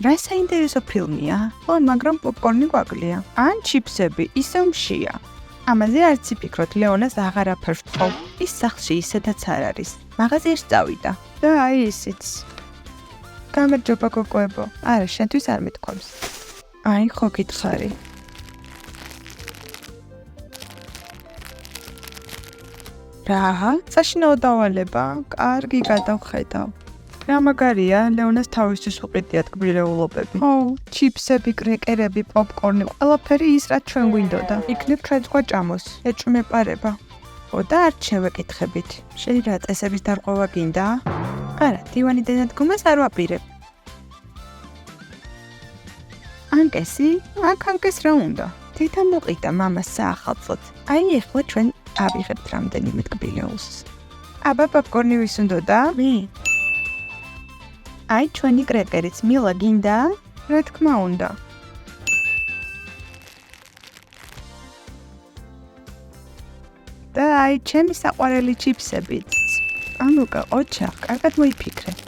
რა საინტერესო ფილმია? ხო, მაგრამ პოპკორნი გვაკლია. ან ჩიფსები, ისევ მშია. ამაზე არც იფიქროთ, ლეონას აღარაფერს ვთხოვ. ის სახლში ისედაც არ არის. მაღაზიაში წავიდა. და აი ისიც. გამარჯობა გოგოებო. არა, შენთვის არ მეთქვამს. აი, ხო გითხარი. რა? საშინაო დავალება? კარგი, გადავხედავ. რა მაგარია, ლეონას თავისთვის უყიდიათ გმირეულობები. ო, ჩიფსები, კრეკერები, პოპკორნი, ყველაფერი ის, რაც ჩვენ გვინდოდა. იქნებ ჩვენც გვაჭამოს, ეჭვმეპარება. ო, და არც შევეკითხებით. შეიძლება წესების დარღვევა გინდა? არა, დივანი დანადგომას არ ვაპირებ. ანკესი? ანკეს რა უნდა? თეთა მოყიდა მამას საახალწლოდ. აი, ეხლა ჩვენ ავიღებთ რამდენიმე ტკბილეულს. აბა, პოპკორნი ვის უნდოდა? მე. აი, ჩვენი კრეკერიც, მილა გინდა? რა თქმა უნდა. და აი, ჩემი საყვარელი ჩიფსებიც. ანუკა, ოჩახ, კარგად მოიფიქრე.